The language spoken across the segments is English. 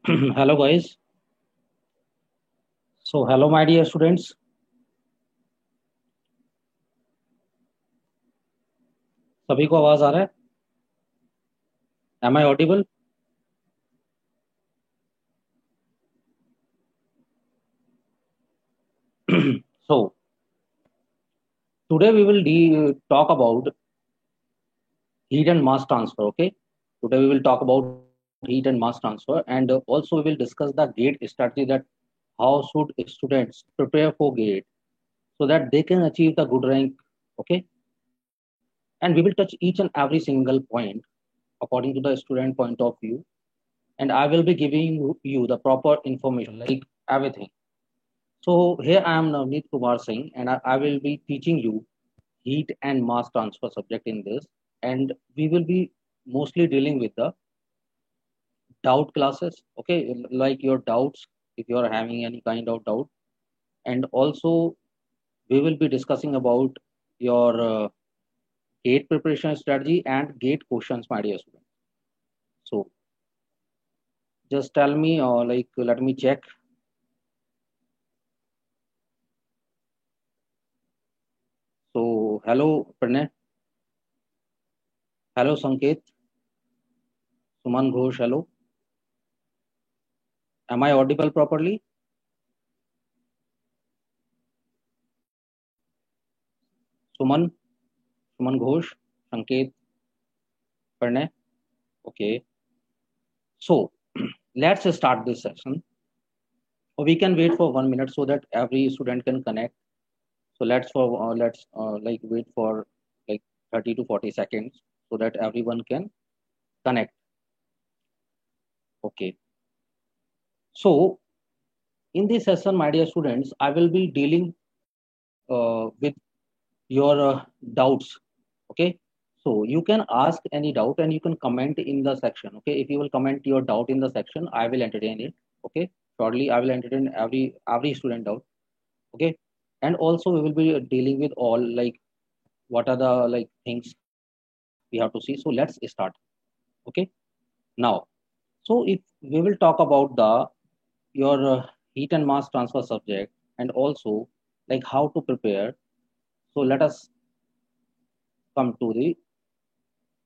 Hello guys. So hello my dear students. सभी को आवाज आ रहा है? Am I audible? So today we will talk about heat and mass transfer. Okay, today we will talk about heat and mass transfer, and also we will discuss the gate strategy, that how should students prepare for gate so that they can achieve the good rank. Okay, and we will touch each and every single point according to the student point of view, and I will be giving you the proper information, like everything. So here I am Navneet Kumar Singh, and I will be teaching you heat and mass transfer subject in this, and we will be mostly dealing with the doubt classes. Okay, like your doubts if you are having any kind of doubt, and also we will be discussing about your gate preparation strategy and gate questions, my dear student. So just tell me, or like let me check. So hello Pranay, hello Sanket, Suman Ghosh, hello. Am I audible properly? Suman, Suman Ghosh, Sanket, Pranay. Okay. So let's start this session. Or we can wait for 1 minute so that every student can connect. So let's like wait for like 30 to 40 seconds so that everyone can connect. Okay. So in this session, my dear students, I will be dealing with your doubts. Okay. So you can ask any doubt and you can comment in the section. Okay. If you will comment your doubt in the section, I will entertain it. Okay. Shortly, I will entertain every student doubt. Okay. And also we will be dealing with all, like what are the like things we have to see. So let's start. Okay. Now, so if we will talk about the your heat and mass transfer subject, and also like how to prepare. So let us come to the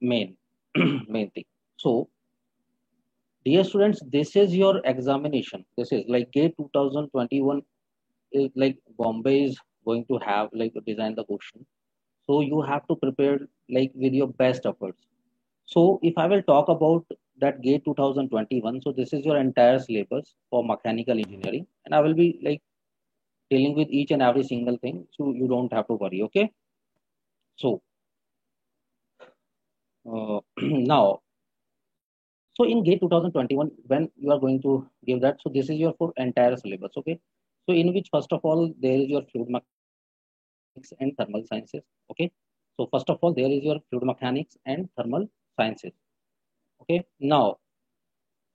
main main thing. So dear students, this is your examination. This is like gate 2021 is like Bombay is going to have like design the question. So you have to prepare like with your best efforts. So if I will talk about that gate 2021, so this is your entire syllabus for mechanical engineering, and I will be like dealing with each and every single thing, so you don't have to worry. Okay. So now, so in gate 2021, when you are going to give that, so this is your for entire syllabus. Okay. So in which first of all there is your fluid mechanics and thermal sciences. Okay. So first of all there is your fluid mechanics and thermal sciences. Okay. Now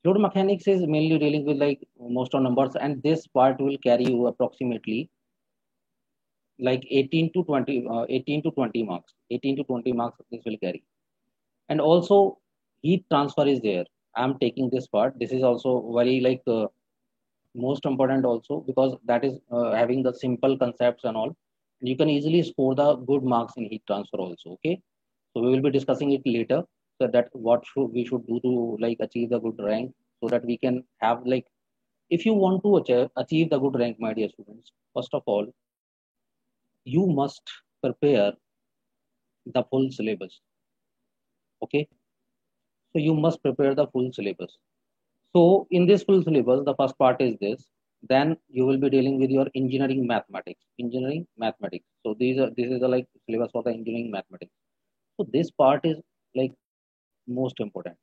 fluid mechanics is mainly dealing with like most of numbers, and this part will carry you approximately like 18 to 20, 18 to 20 marks. 18 to 20 marks this will carry. And also heat transfer is there. I'm taking this part. This is also very like most important also, because that is having the simple concepts and all. And you can easily score the good marks in heat transfer also. Okay. So we will be discussing it later. So that what should we should do to like achieve the good rank, so that we can have like, if you want to achieve the good rank, my dear students, first of all you must prepare the full syllabus. Okay. So you must prepare the full syllabus. So in this full syllabus, the first part is this. Then you will be dealing with your engineering mathematics. Engineering mathematics. So this is the like syllabus for the engineering mathematics. So this part is like most important.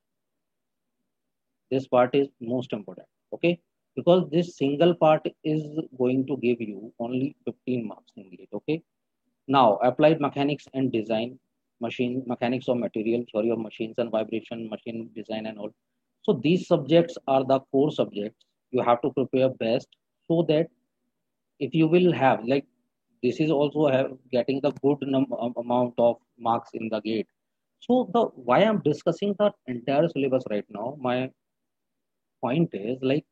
This part is most important. Okay, because this single part is going to give you only 15 marks in it. Okay. Now applied mechanics and design, machine mechanics of material, theory of machines and vibration, machine design and all. So these subjects are the core subjects you have to prepare best, so that if you will have like, this is also have getting the good amount of marks in the gate. So the why I'm discussing the entire syllabus right now, my point is like,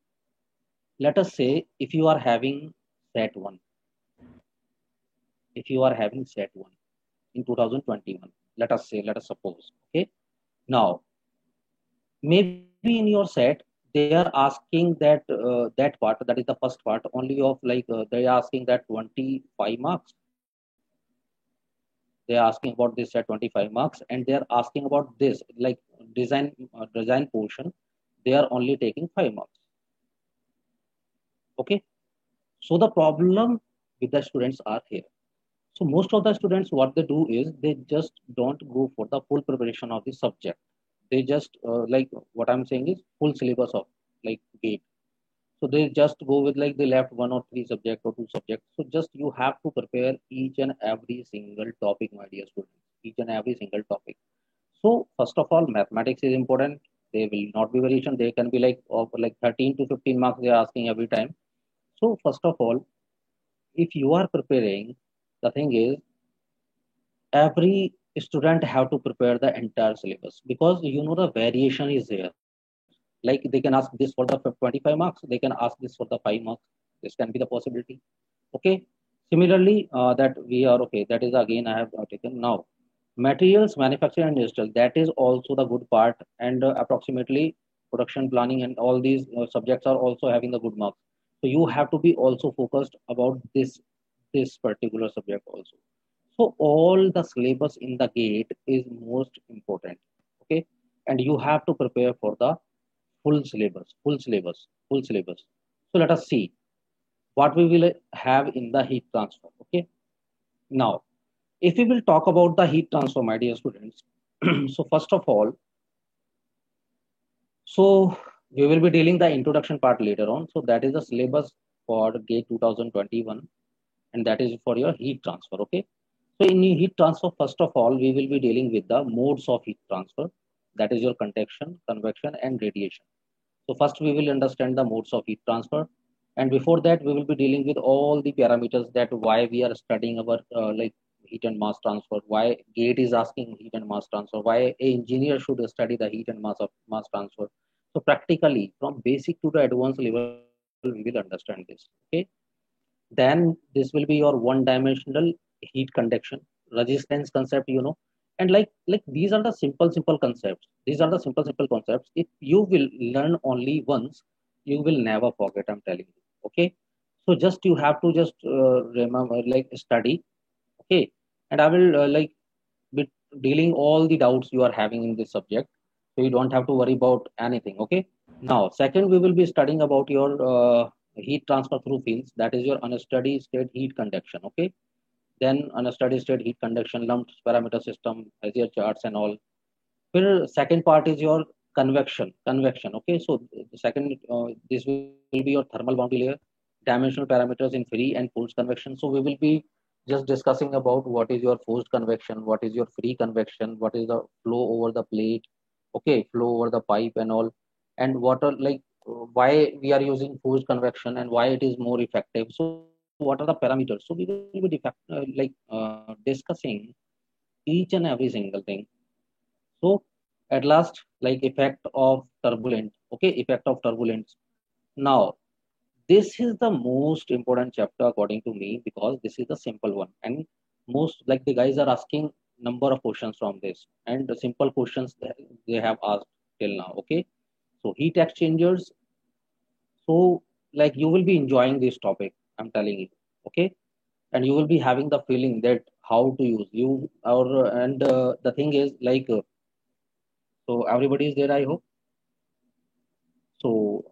let us say if you are having set 1, if you are having set 1 in 2021, let us suppose, okay. Now, maybe in your set, they are asking that that part, that is the first part, only of like they are asking that 25 marks. They are asking about this at 25 marks, and they are asking about this like design portion. They are only taking 5 marks. Okay, so the problem with the students are here. So most of the students, what they do is they just don't go for the full preparation of the subject. They just like what I'm saying is full syllabus of like GATE. So they just go with like they left one or three subject or two subjects. So just you have to prepare each and every single topic, my dear students, each and every single topic. So first of all, mathematics is important. They will not be variation. They can be like of like 13 to 15 marks they are asking every time. So first of all, if you are preparing, the thing is every student have to prepare the entire syllabus because you know the variation is there. Like they can ask this for the 25 marks, they can ask this for the 5 marks. This can be the possibility. Okay. Similarly, that we are okay. That is again I have taken now. Materials, manufacturing, and digital. That is also the good part, and approximately production planning and all these subjects are also having the good marks. So you have to be also focused about this particular subject also. So all the syllabus in the gate is most important. Okay, and you have to prepare for the full syllabus. So let us see what we will have in the heat transfer. Okay, now if we will talk about the heat transfer, my dear students, so first of all, so we will be dealing the introduction part later on. So that is the syllabus for GATE 2021, and that is for your heat transfer. Okay. So in heat transfer, first of all, we will be dealing with the modes of heat transfer. That is your conduction, convection, and radiation. So first we will understand the modes of heat transfer. And before that, we will be dealing with all the parameters that why we are studying our like heat and mass transfer, why GATE is asking heat and mass transfer, why a engineer should study the heat and mass transfer. So practically from basic to the advanced level, we will understand this. Okay. Then this will be your one dimensional heat conduction, resistance concept, you know. And like these are the simple concepts. These are the simple concepts. If you will learn only once, you will never forget, I'm telling you. Okay. So just you have to just remember, like study. Okay. And I will like be dealing all the doubts you are having in this subject, so you don't have to worry about anything. Okay. Now, second, we will be studying about your heat transfer through fields. That is your unstudied state heat conduction. Okay. Then unstudied state heat conduction, lumped parameter system, Bezier charts, and all. Then second part is your convection. Convection. Okay. So the second, this will be your thermal boundary layer, dimensional parameters in free and forced convection. So we will be just discussing about what is your forced convection, what is your free convection, what is the flow over the plate, okay, flow over the pipe and all, and what are like why we are using forced convection and why it is more effective. So what are the parameters? So we will be discussing each and every single thing. So at last, like effect of turbulent, okay, effect of turbulence. Now this is the most important chapter according to me because this is the simple one, and most like the guys are asking number of questions from this, and the simple questions that they have asked till now. Okay, so heat exchangers. So like you will be enjoying this topic, I'm telling you. Okay, and you will be having the feeling that how to use you or and the thing is like so everybody is there, I hope. So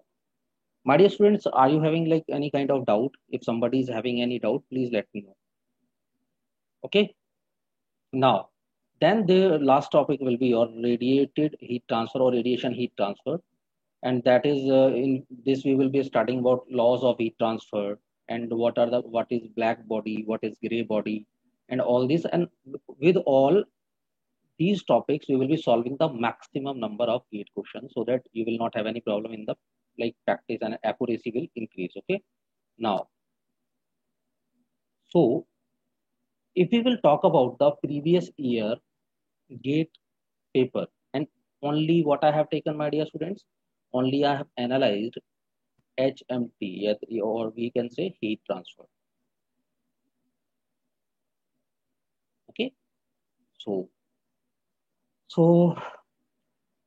my dear students, are you having like any kind of doubt? If somebody is having any doubt, please let me know. Okay. Now, then the last topic will be your radiated heat transfer or radiation heat transfer. And that is in this we will be studying about laws of heat transfer and what is black body, what is gray body, and all this. And with all these topics, we will be solving the maximum number of gate questions so that you will not have any problem in the like practice and accuracy will increase. Okay. Now, so if we will talk about the previous year gate paper and only what I have taken, my dear students. only I have analyzed HMT, or we can say heat transfer. Okay, so so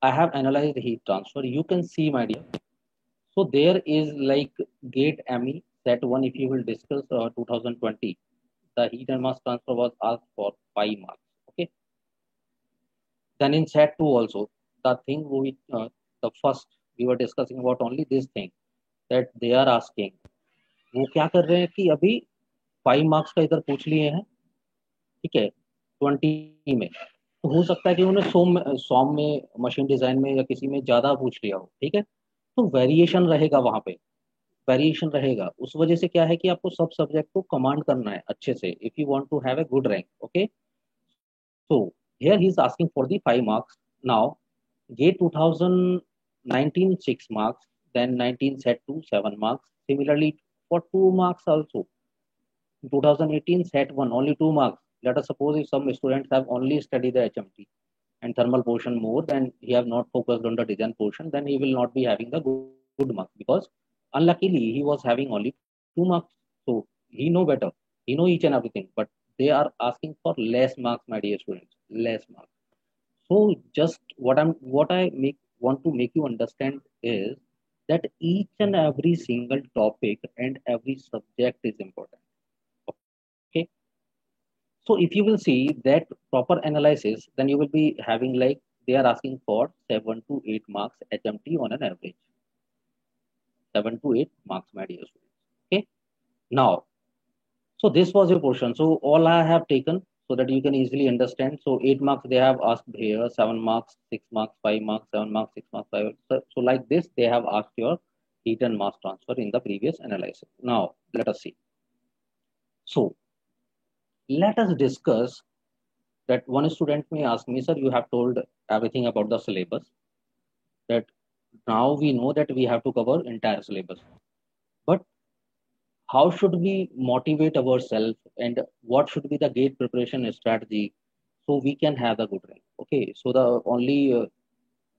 I have analyzed heat transfer. You can see, my dear. So there is like gate ME set one. If you will discuss 2020, the heat and mass transfer was asked for 5 marks. Okay. Then in set two also, the thing the first we were discussing about only this thing that they are asking. वो क्या कर रहे हैं कि अभी 5 marks का इधर पूछ लिए हैं, ठीक है, 20 में, तो हो सकता है कि उन्होंने सॉम में मशीन डिजाइन में या किसी में ज्यादा पूछ लिया हो, ठीक है, तो वेरिएशन रहेगा वहां पे, वेरिएशन रहेगा, उस वजह से क्या है कि आपको सब सब्जेक्ट को कमांड करना है अच्छे से if you want to have a good rank. Okay, so here he is asking for the 5 marks. Now gate 2019 6 marks, then 19 set 2 7 marks, similarly for 2 marks also 2018 set 1 only 2 marks. Let us suppose if some students have only studied the HMT and thermal portion more, then he have not focused on the design portion, then he will not be having the good marks, because unluckily he was having only 2 marks. So he know better, he know each and everything, but they are asking for less marks, my dear students, less marks. So just what I want to make you understand is that each and every single topic and every subject is important. Okay. So if you will see that proper analysis, then you will be having like they are asking for 7 to 8 marks HMT on an average. 7 to 8 marks, my dear students. Okay. Now, so this was your portion. So all I have taken so that you can easily understand. So 8 marks they have asked here, 7 marks, 6 marks, 5 marks, 7 marks, 6 marks, 5. So like this, they have asked your heat and mass transfer in the previous analysis. Now let us see. So let us discuss that one student may ask me, sir, you have told everything about the syllabus, that now we know that we have to cover entire syllabus, but how should we motivate ourselves and what should be the gate preparation strategy so we can have the good rank? Okay, so the only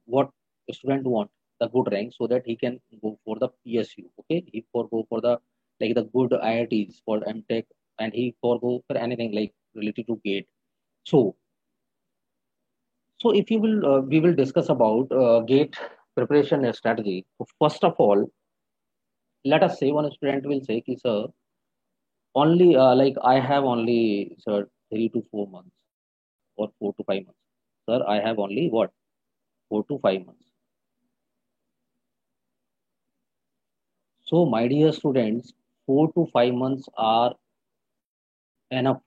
what student want the good rank so that he can go for the PSU. Okay, he for go for the like the good IITs for MTech, and he for go for anything like related to gate. So So if you will, we will discuss about gate preparation strategy. So first of all, let us say one student will say, "Ki, sir, only like I have only sir 3 to 4 months or 4 to 5 months. Sir, I have only what 4 to 5 months." So my dear students, 4 to 5 months are enough.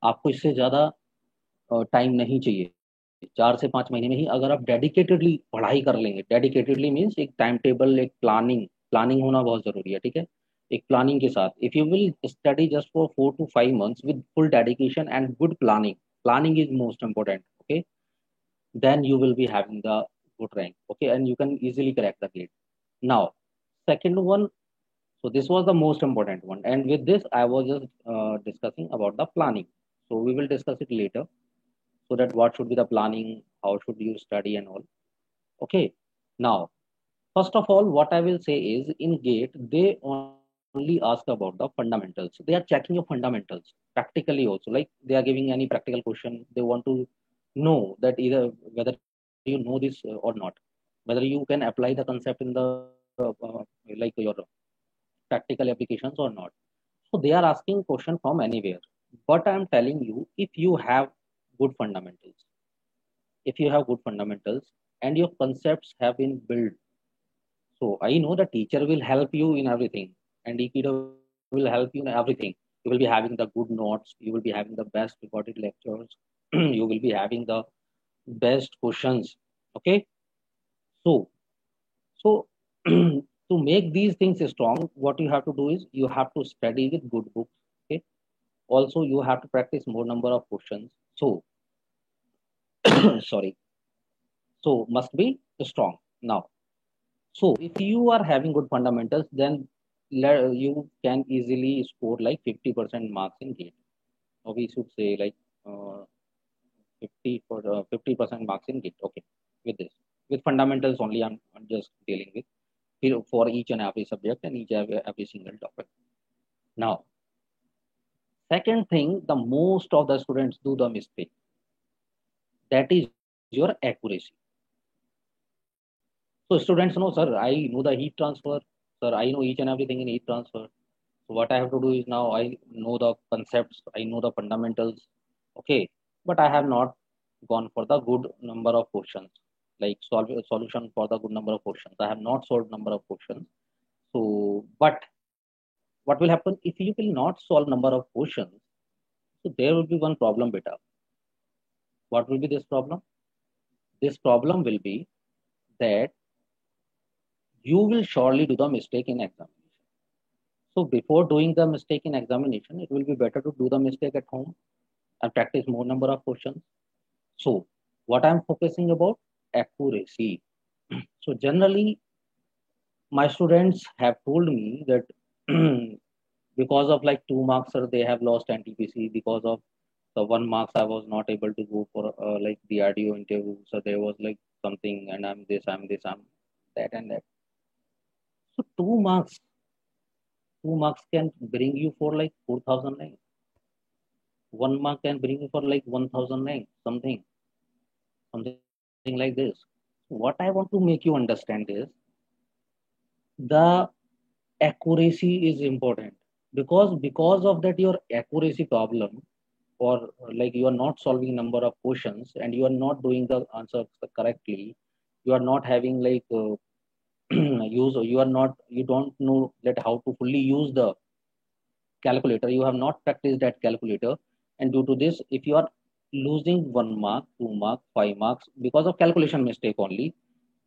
आपको इससे ज्यादा time नहीं चाहिए. 4 से 5 महीने में ही अगर आप डेडिकेटेडली पढ़ाई कर लेंगे, डेडिकेटेडली मीन्स एक टाइम टेबल, एक प्लानिंग प्लानिंग होना बहुत जरूरी है, ठीक है, एक प्लानिंग के साथ if you will study just for 4 to 5 months with full dedication and good planning, planning is most important. Okay, then you will be having the good rank. Okay, and you can easily crack the gate. Now second one, so this was the most important one, and with this I was just discussing about the planning, so we will discuss it later, so that what should be the planning, how should you study and all. Okay, now first of all what I will say is in gate they only ask about the fundamentals, they are checking your fundamentals practically also, like they are giving any practical question, they want to know that either whether you know this or not, whether you can apply the concept in the like your practical applications or not. So they are asking question from anywhere, but I am telling you, if you have good fundamentals, if you have good fundamentals and your concepts have been built, so I know the teacher will help you in everything, and Aikido will help you in everything. You will be having the good notes, you will be having the best recorded lectures, you will be having the best questions. Okay, so so to make these things strong, what you have to do is you have to study with good books. Okay, also you have to practice more number of questions. So sorry, so must be strong. Now, so if you are having good fundamentals, then you can easily score like 50% marks in gate, or we should say like 50% marks in gate. Okay, with this, with fundamentals only I'm I'm just dealing with for each and every subject and every single topic. Now, second thing, the most of the students do the mistake. That is your accuracy. So students know, sir, I know the heat transfer. Sir, I know each and everything in heat transfer. So what I have to do is now I know the concepts, I know the fundamentals. Okay, but I have not gone for the good number of questions, like solve a solution for the good number of questions. I have not solved number of questions. So, but what will happen if you will not solve number of questions? So there will be one problem, beta. What will be this problem? This problem will be that you will surely do the mistake in examination. So before doing the mistake in examination, it will be better to do the mistake at home and practice more number of questions. So what I'm focusing about accuracy. So generally, my students have told me that because of like 2 marks, sir, they have lost NTPC because of the 1 marks. I was not able to go for like the RDO interview. So there was like something, and I'm this, I'm this, I'm that, and that. So 2 marks, 2 marks can bring you for like 4,009. 1 mark can bring you for like 1,009, something like this. What I want to make you understand is the accuracy is important, because of that your accuracy problem, or like you are not solving number of questions and you are not doing the answers correctly, you are not having like use, you don't know that how to fully use the calculator, you have not practiced that calculator, and due to this if you are losing 1 mark, 2 mark, 5 marks because of calculation mistake only,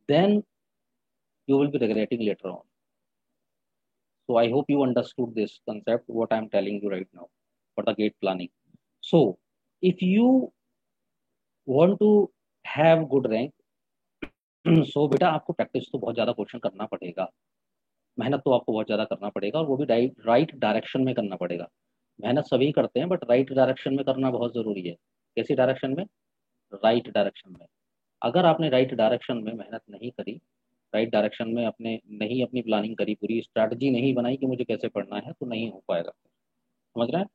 then you will be regretting later on. So I hope you understood this concept what I'm telling you right now for the gate planning. So if you want to have good rank, so बेटा आपको practice तो बहुत ज्यादा question करना पड़ेगा, मेहनत तो आपको बहुत ज्यादा करना पड़ेगा, और वो भी राइट डायरेक्शन में करना पड़ेगा। मेहनत सभी करते हैं, बट राइट डायरेक्शन में करना बहुत जरूरी है। कैसी डायरेक्शन में? राइट डायरेक्शन में। अगर आपने राइट डायरेक्शन में मेहनत नहीं करी, राइट डायरेक्शन में अपने नहीं अपनी प्लानिंग करी, पूरी स्ट्रैटेजी नहीं बनाई कि मुझे कैसे पढ़ना है, तो नहीं हो पाएगा। समझ रहे हैं?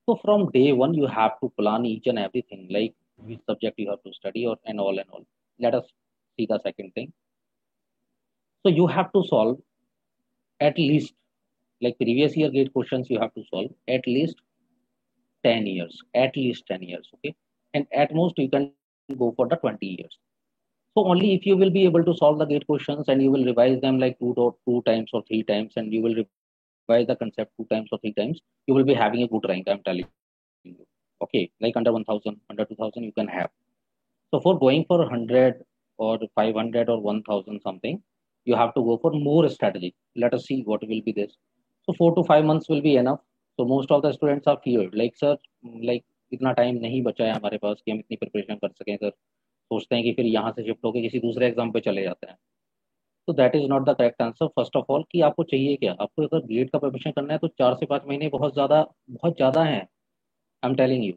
So from day one, you have to plan each and everything, like which subject you have to study or and all and all. Let us see the second thing. So you have to solve at least, like previous year gate questions, you have to solve at least 10 years, at least 10 years, okay? And at most you can go for the 20 years. So only if you will be able to solve the gate questions and you will revise them like two times or three times, and you will revise the concept 2 times or 3 times, you will be having a good rank. I'm telling you. Okay, like under 1,000, under 2,000, you can have. So for going for 100 or 500 or 1,000 something, you have to go for more strategy. Let us see what will be this. So 4 to 5 months will be enough. So most of the students are feared, like sir, like इतना time नहीं बचा है हमारे पास कि हम इतनी preparation कर सकें सर। सोचते हैं कि फिर यहाँ से शिफ्ट होकर किसी दूसरे एग्जाम पे चले जाते हैं। तो that is not the correct answer. First of all कि आपको चाहिए क्या, आपको अगर बीएड का प्रिपरेशन करना है तो 4 से 5 महीने बहुत ज्यादा है। आई एम टेलिंग यू।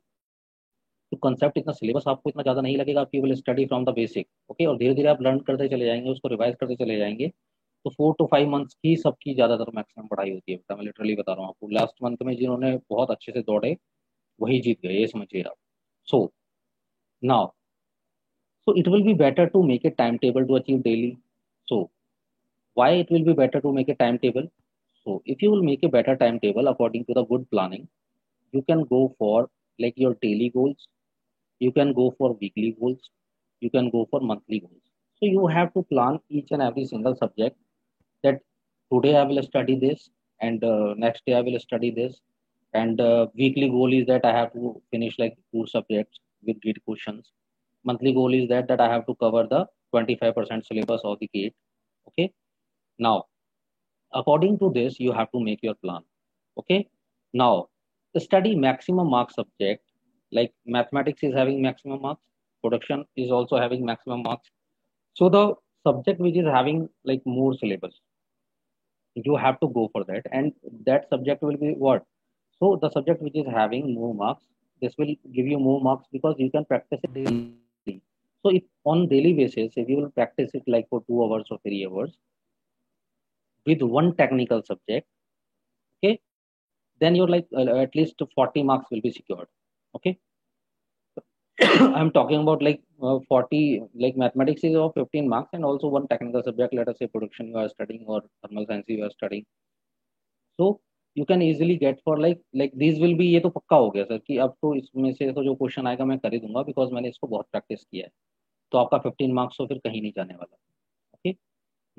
तो कंसेप्ट इतना सिलेबस आपको इतना ज्यादा नहीं लगेगा, आप will study from the basic, okay, और धीरे धीरे आप लर्न करते चले जाएंगे, उसको रिवाइज करते चले जाएंगे। तो 4 to 5 मंथ्स की सबकी ज्यादातर मैक्सिमम पढ़ाई होती है बेटा, मैं लिटरली बता रहा हूँ आपको। लास्ट मंथ में जिन्होंने बहुत अच्छे से दौड़े वही जीत गए, ये समझिए आप। So now, so it will be better to make a timetable to achieve daily. So why it will be better to make a timetable? So if you will make a better timetable according to the good planning, you can go for like your daily goals, you can go for weekly goals, you can go for monthly goals. So you have to plan each and every single subject, that today I will study this, and next day I will study this, and weekly goal is that I have to finish like 2 subjects with gate questions. Monthly goal is that I have to cover the 25% syllabus of the gate. Okay. Now, according to this, you have to make your plan. Okay. Now, study maximum marks subject, like mathematics is having maximum marks, production is also having maximum marks. So the subject which is having like more syllabus, you have to go for that, and that subject will be what? So the subject which is having more marks, this will give you more marks because you can practice it daily. So if on daily basis, if you will practice it like for 2 hours or 3 hours with one technical subject, okay, then you're like at least 40 marks will be secured. Okay. I'm talking about like 40, like mathematics is of 15 marks and also one technical subject, let us say production you are studying or thermal science you are studying. So you can easily get for like these will be, ये तो पक्का हो गया sir कि अब तो इसमें से तो जो क्वेश्चन आएगा मैं कर ही दूंगा बिकॉज मैंने इसको बहुत प्रैक्टिस किया है, तो आपका 15 मार्क्स तो फिर कहीं नहीं जाने वाला. Okay.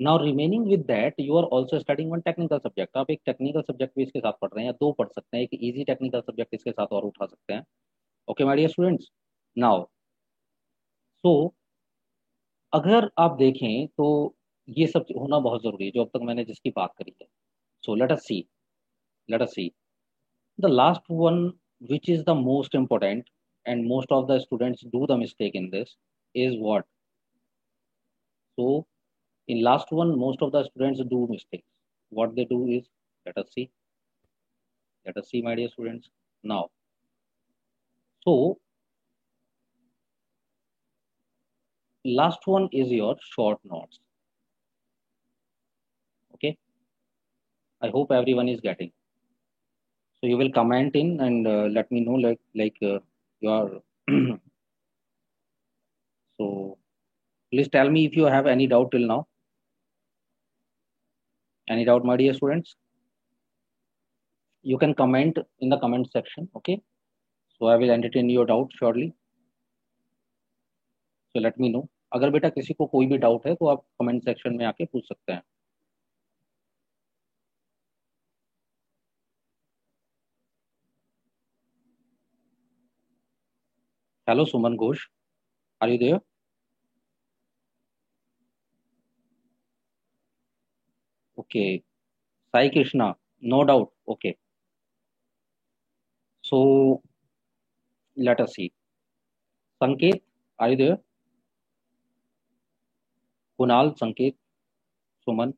Now remaining with that you are also studying one technical subject, आप एक टेक्निकल सब्जेक्ट भी इसके साथ पढ़ रहे हैं या दो पढ़ सकते हैं, एक इजी टेक्निकल सब्जेक्ट इसके साथ और उठा सकते हैं. Okay my dear students. Now so अगर आप देखें तो ये सब होना बहुत जरूरी है जो अब तक मैंने जिसकी बात करी है. So let us see the last one, which is the most important and most of the students do the mistake in this, is what? So in last one most of the students do mistakes. What they do is, let us see let us see, my dear students. Now, so last one is your short notes. Okay, I hope everyone is getting. So you will comment in and let me know like your so please tell me if you have any doubt till now. Any doubt, my dear students? You can comment in the comment section. Okay, so I will entertain your doubt shortly. So let me know. अगर बेटा किसी को कोई भी doubt है तो आप comment section में आके पूछ सकते हैं. Hello Suman Ghosh, are you there? Okay. Sai Krishna, no doubt. Okay. So let us see. Sanket, are you there? Kunal, Sanket, Suman.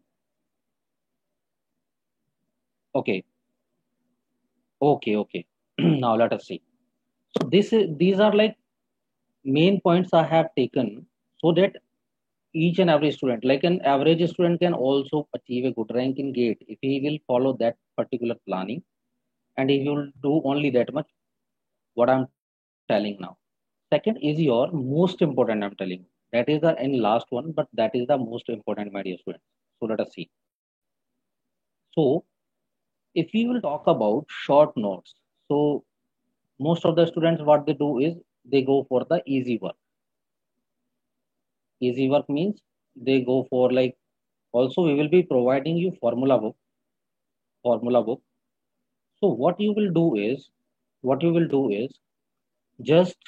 Okay. Okay. Okay. Now let us see. So these are like main points I have taken so that each and every student, like an average student, can also achieve a good rank in GATE if he will follow that particular planning and he will do only that much what I'm telling now. Second is your most important, I'm telling you. That is the and last one, but that is the most important, my dear students. So let us see. So if we will talk about short notes, so most of the students what they do is they go for the easy work. Easy work means they go for like, also we will be providing you formula book. So what you will do is just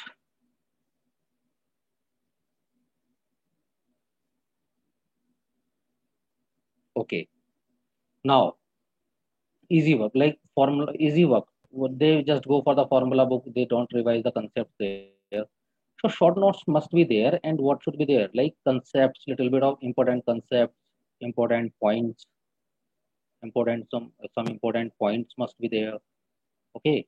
okay. Now easy work like formula easy work, they just go for the formula book, they don't revise the concepts there. So short notes must be there, and what should be there like concepts, little bit of important concepts, important points, important some important points must be there. Okay.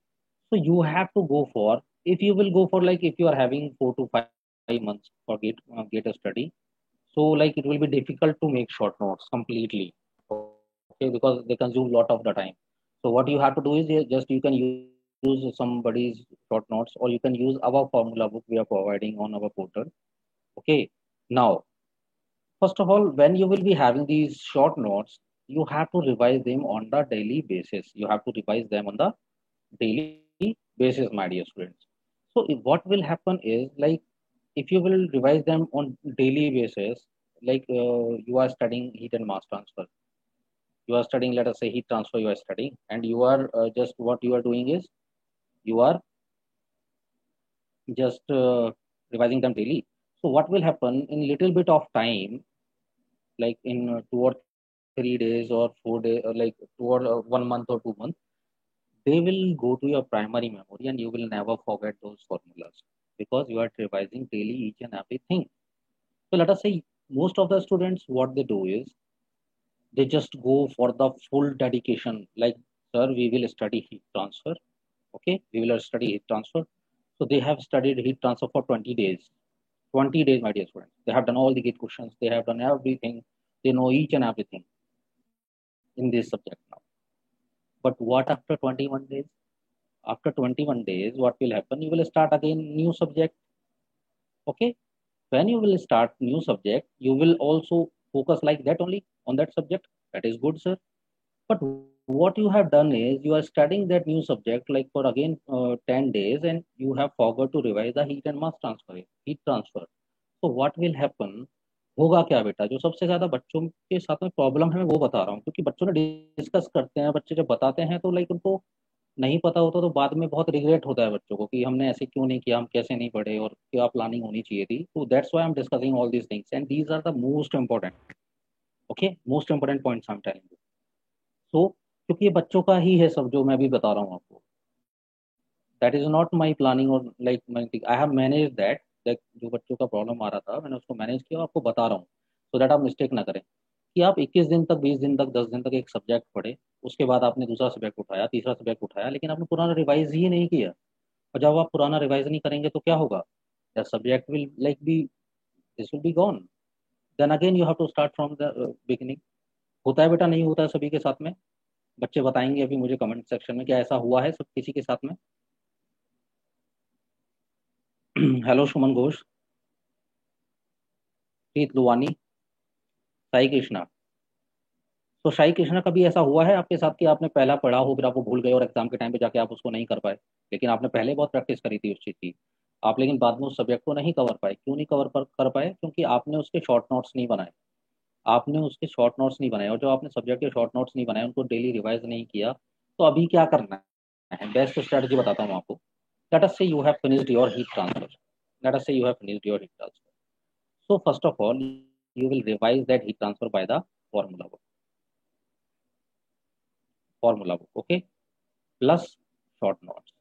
So you have to go for, if you will go for like if you are having 4 to 5 months for get a study, so like it will be difficult to make short notes completely. Okay, because they consume lot of the time. So what you have to do is just you can use somebody's short notes or you can use our formula book we are providing on our portal. Okay. Now, first of all, when you will be having these short notes, you have to revise them on the daily basis. You have to revise them on the daily basis, my dear students. So what will happen is like if you will revise them on daily basis, like you are studying heat and mass transfer, you are studying, let us say, heat transfer you are studying, and you are just what you are doing is you are just revising them daily. So what will happen in little bit of time, like in 2 or 3 days or 4 days, or like 1 month or 2 months, they will go to your primary memory and you will never forget those formulas because you are revising daily each and everything. So let us say most of the students, what they do is they just go for the full dedication. Like, sir, we will study heat transfer. Okay, we will study heat transfer. So they have studied heat transfer for 20 days. 20 days, my dear students. They have done all the gate questions. They have done everything. They know each and everything in this subject now. But what after 21 days? After 21 days, what will happen? You will start again new subject. Okay. When you will start new subject, you will also focus like that only on that subject. That is good, sir. But what you have done is you are studying that new subject like for again 10 days, and you have forgot to revise the heat and mass transfer, heat transfer. So what will happen? होगा क्या बेटा, जो सबसे ज्यादा बच्चों के साथ में प्रॉब्लम है मैं वो बता रहा हूँ, क्योंकि बच्चों ने डिस्कस करते हैं, बच्चे जब बताते हैं तो लाइक उनको नहीं पता होता, तो बाद में बहुत रिग्रेट होता है बच्चों को कि हमने ऐसे क्यों नहीं किया, हम कैसे नहीं पढ़े और क्या प्लानिंग होनी चाहिए थी. तो that's why I am discussing all these things and these are the most important. Okay, most important points I am telling you. So क्योंकि ये बच्चों का ही है सब जो मैं भी बता रहा हूँ आपको. That is not my planning और like I have manage that. जो बच्चों का प्रॉब्लम आ रहा था मैंने उसको मैनेज किया, आपको बता रहा हूँ सो दैट आप मिस्टेक ना करें कि आप 21 दिन तक, 20 दिन तक, 10 दिन तक एक सब्जेक्ट पढ़े, उसके बाद आपने दूसरा सब्जेक्ट उठाया, तीसरा सब्जेक्ट उठाया, लेकिन आपने पुराना रिवाइज ही नहीं किया. और जब आप पुराना रिवाइज नहीं करेंगे तो क्या होगा? The subject will like be, this will be gone. Then again you have to start from the beginning. होता है बेटा, नहीं होता है सभी के साथ में? बच्चे बताएंगे अभी मुझे कमेंट सेक्शन में क्या ऐसा हुआ है सब किसी के साथ में. हेलो सुमन घोष, प्रीत लुवानी, साई कृष्णा. तो साई कृष्णा, कभी ऐसा हुआ है आपके साथ कि आपने पहला पढ़ा हो फिर आपको भूल गए और एग्जाम के टाइम पे जाके आप उसको नहीं कर पाए, लेकिन आपने पहले बहुत प्रैक्टिस करी थी उस चीज़ की, आप लेकिन बाद में उस सब्जेक्ट को नहीं कवर पाए? क्यों नहीं कर पाए? क्योंकि आपने उसके शॉर्ट नोट्स नहीं बनाए. आपने उसके शॉर्ट नोट्स नहीं बनाए, और जो आपने सब्जेक्ट के शॉर्ट नोट्स नहीं बनाए, उनको डेली रिवाइज नहीं किया. तो अभी क्या करना है? बेस्ट स्ट्रेटजी बताता हूँ आपको. Let us say you have finished your heat transfer. Let us say you have finished your heat transfer. So first of all, you will revise that heat transfer by the formula book. Formula book, okay? Plus short notes.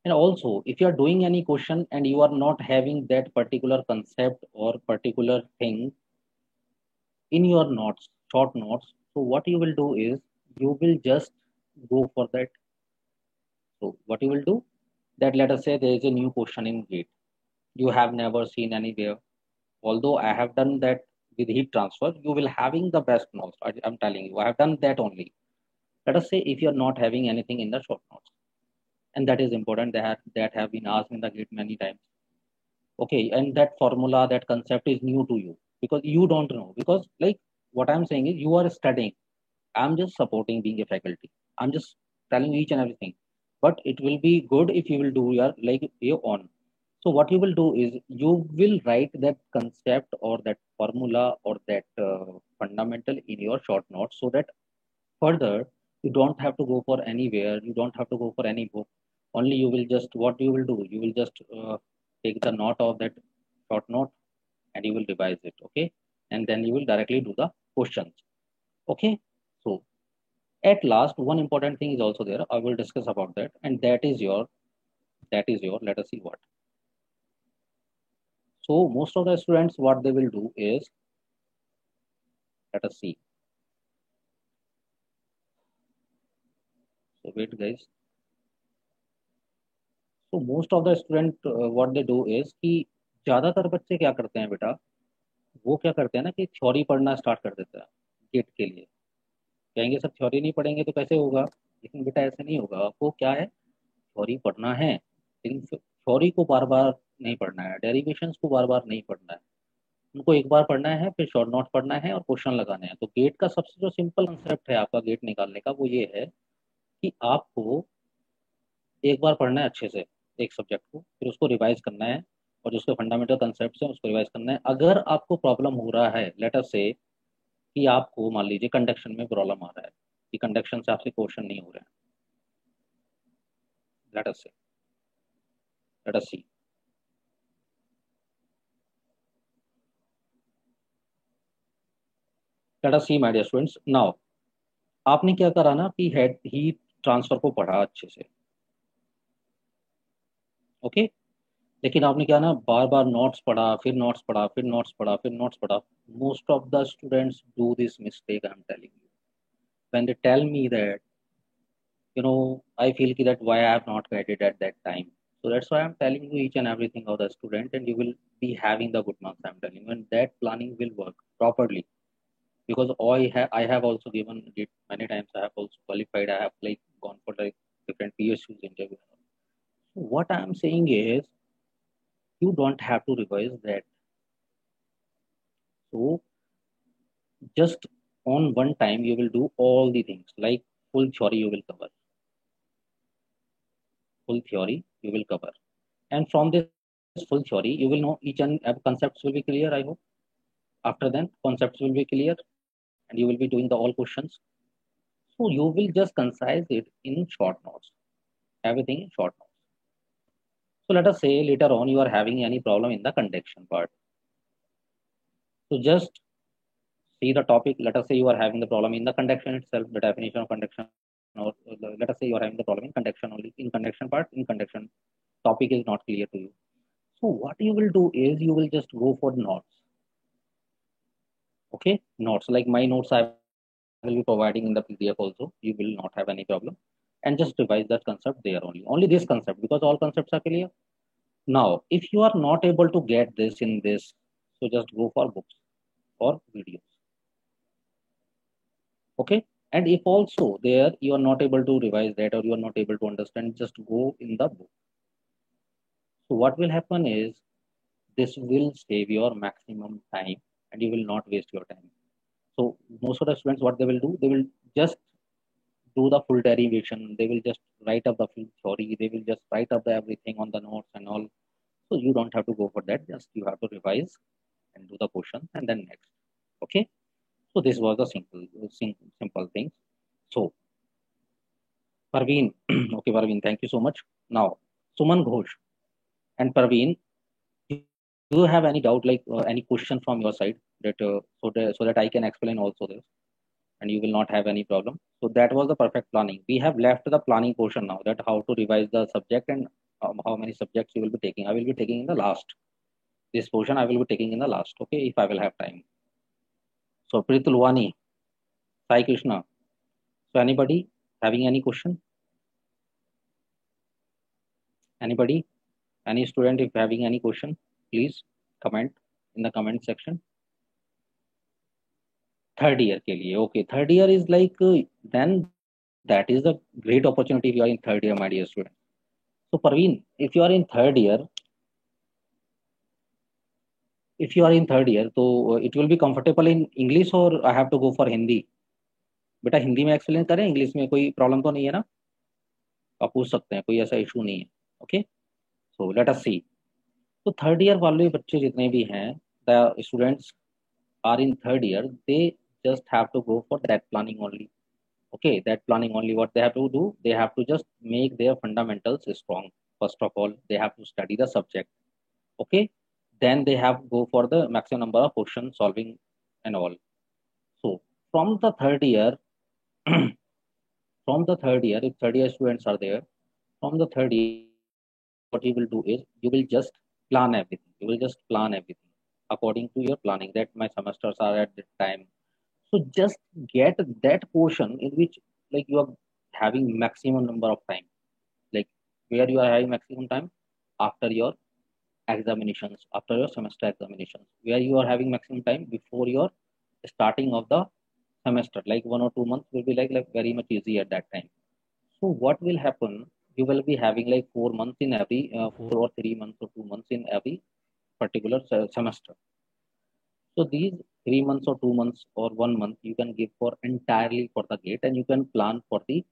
And also, if you are doing any question and you are not having that particular concept or particular thing in your notes, short notes, so what you will do is you will just go for that. So what you will do, that let us say there is a new question in GATE. You have never seen anywhere. Although I have done that with heat transfer, you will having the best notes. I'm telling you, I have done that only. Let us say if you're not having anything in the short notes, and that is important, that have been asked in the gate many times. Okay, and that formula, that concept is new to you because you don't know. Because like what I'm saying is you are studying. I'm just supporting being a faculty. I'm just telling you each and everything. But it will be good if you will do your own. So what you will do is you will write that concept or that formula or that fundamental in your short notes, so that further you don't have to go for anywhere. You don't have to go for any book. Only you will just, what you will do, you will just take the note of that short note and you will revise it. Okay, and then you will directly do the questions. Okay, so at last one important thing is also there. I will discuss about that, and that is your let us see what. So most of the students, what they will do is, let us see. So wait, guys. So most of the student, what they do is कि ज्यादातर बच्चे क्या करते हैं बेटा, वो क्या करते हैं ना कि थ्योरी पढ़ना स्टार्ट कर देते हैं गेट के लिए. कहेंगे सर थ्योरी नहीं पढ़ेंगे तो कैसे होगा? लेकिन बेटा ऐसे नहीं होगा. आपको क्या है, थ्योरी पढ़ना है, लेकिन थ्योरी को बार बार नहीं पढ़ना है, डेरिवेशंस को बार बार नहीं पढ़ना है. उनको एक बार पढ़ना है, फिर शॉर्ट नोट पढ़ना है और क्वेश्चन लगाने हैं. तो गेट का सबसे जो सिंपल कंसेप्ट है आपका गेट निकालने का, वो ये है कि आपको एक बार पढ़ना है अच्छे से एक सब्जेक्ट को, फिर उसको रिवाइज करना है, और जो उसके फंडामेंटल कंसेप्ट हैं उसको रिवाइज करना है. अगर आपको प्रॉब्लम हो रहा है, लेट अस से कि आपको मान लीजिए कंडक्शन में प्रॉब्लम आ रहा है कि कंडक्शन से आपसे क्वेश्चन नहीं हो रहे हैं, let us see, let us see. Let us see my dear students. Now आपने क्या करा ना कि हेड हीट ट्रांसफर को पढ़ा अच्छे से. ओके, लेकिन आपने क्या ना बार बार नोट्स पढ़ा, फिर नोट्स पढ़ा, फिर नोट्स पढ़ा, फिर नोट्स पढ़ा. Most of the students do this mistake, I am telling you. When they tell me that, I feel that why I have not read it at that time. So that's why I'm telling you each and everything of the student, and you will be having the good marks. I'm telling you, and that planning will work properly because I have also given it many times. I have also qualified. I have like gone for like different PSUs interview. So what I'm saying is you don't have to revise that. So just on one time you will do all the things like full theory you will cover. Full theory you will cover. And from this full theory, you will know each and every concepts will be clear, I hope. After then, concepts will be clear and you will be doing the all questions. So you will just concise it in short notes, everything in short notes. So let us say later on you are having any problem in the conduction part. So just see the topic. Let us say you are having the problem in the conduction itself, the definition of conduction, or let us say you are having the problem in conduction only. In conduction part, in conduction topic is not clear to you. So what you will do is you will just go for notes. Okay, notes like my notes I will be providing in the PDF also. You will not have any problem. And just revise that concept there only. Only this concept because all concepts are clear. Now, if you are not able to get this in this, so just go for books or videos. Okay. And if also there you are not able to revise that or you are not able to understand, just go in the book. So what will happen is this will save your maximum time and you will not waste your time. So most of the students, what they will do, they will just do the full derivation. They will just write up the full theory. They will just write up the everything on the notes and all. So you don't have to go for that. Just you have to revise and do the question and then next. Okay. So this was the simple things. So Parveen, okay, Parveen, thank you so much. Now, Suman Ghosh and Parveen, do you have any doubt, like any question from your side that so that I can explain also this, and you will not have any problem. So that was the perfect planning. We have left the planning portion now. That how to revise the subject and how many subjects you will be taking. I will be taking in the last. This portion I will be taking in the last. Okay, if I will have time. So Pritulwani, Sai Krishna. So anybody having any question? Anybody? Any student if having any question, please comment in the comment section. Third year के लिए okay. Third year is like then that is a great opportunity if you are in third year, my dear student. So Parveen, if you are in third year, if you are in third year, so it will be comfortable in English or I have to go for Hindi? बेटा हिंदी में explain करें, English में कोई problem तो नहीं है ना? आप पूछ सकते हैं, कोई ऐसा इशू नहीं है. ओके, सो लेट अस सी. तो थर्ड ईयर वाले बच्चे जितने भी हैं, the students are in third year, they just have to go for that planning only. Okay, that planning only. What they have to do, they have to just make their fundamentals strong. First of all, they have to study the subject. Okay, then they have to go for the maximum number of question solving and all. So from the third year, from the third year, if third year students are there, from the third year, what you will do is you will just plan everything. You will just plan everything according to your planning that my semesters are at this time. So just get that portion in which like you are having maximum number of time, like where you are having maximum time after your examinations, after your semester examinations, where you are having maximum time before your starting of the semester, like 1 or 2 months will be like very much easy at that time. So what will happen? You will be having like 4 months in every 4 or 3 months or 2 months in every particular semester. So these 3 months or 2 months or 1 month you can give for entirely for the gate, and you can plan for the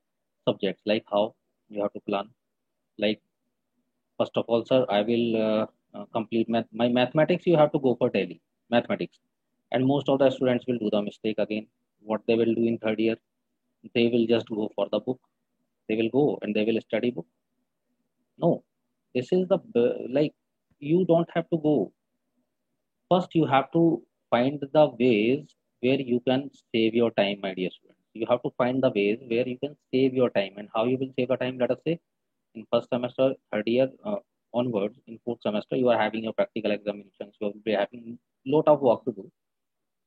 subjects like how you have to plan. Like first of all, sir, I will complete my mathematics. You have to go for daily mathematics, and most of the students will do the mistake again. What they will do in third year, they will just go for the book. They will go and they will study book. No, this is the like you don't have to go. First, you have to find the ways where you can save your time, my dear students. You have to find the ways where you can save your time, and how you will save the time. Let us say in first semester, third year onwards, in fourth semester, you are having your practical examinations. You will be having lot of work to do.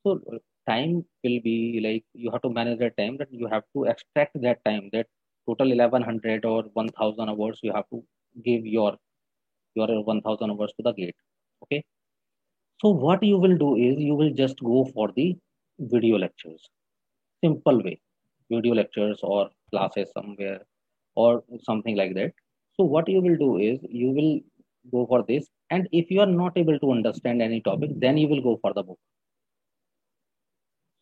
So time will be like you have to manage that time. That you have to extract that time. That total 1100 or 1000 hours you have to give your your 1000 hours to the gate. Okay. So what you will do is you will just go for the video lectures. Simple way, video lectures or classes somewhere or something like that. So what you will do is you will go for this, and if you are not able to understand any topic, then you will go for the book.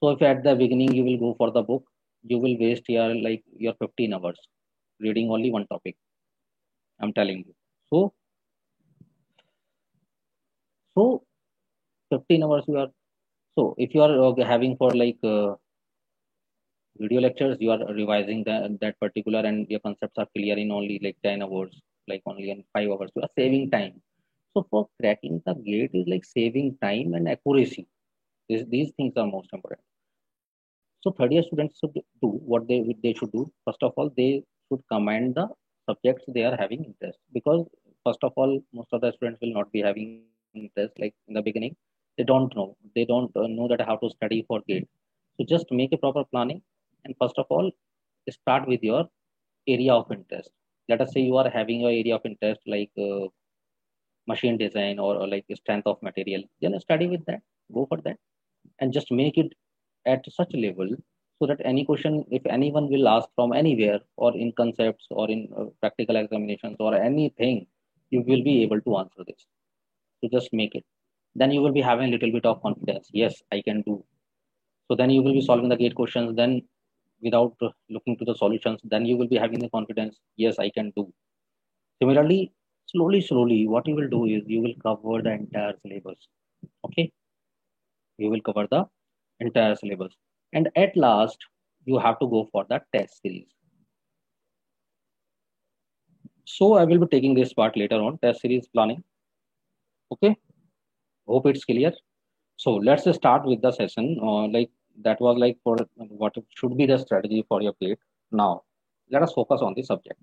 So if at the beginning you will go for the book, you will waste your 15 hours reading only one topic. I'm telling you. So 15 hours you are. So if you are having for video lectures, you are revising that particular and your concepts are clear in only like 10 hours, like only in 5 hours. You are saving time. So for cracking the gate is like saving time and accuracy. These things are most important. So third year students should do what they should do. First of all, they should command the subjects they are having interest, because first of all, most of the students will not be having interest. Like in the beginning, they don't know that how to study for gate. So just make a proper planning, and first of all, start with your area of interest. Let us say you are having your area of interest like machine design or like strength of material. Then study with that. Go for that, and just make it at such a level so that any question, if anyone will ask from anywhere or in concepts or in practical examinations or anything, you will be able to answer this. So just make it. Then you will be having a little bit of confidence. Yes, I can do. So then you will be solving the gate questions. Then without looking to the solutions, then you will be having the confidence. Yes, I can do. Similarly, slowly, what you will do is you will cover the entire syllabus. Okay, you will cover the entire syllabus, and at last you have to go for the test series. So I will be taking this part later on, test series planning. Okay, hope it's clear. So let's start with the session. Like that was like for what should be the strategy for your gate. Now let us focus on the subject.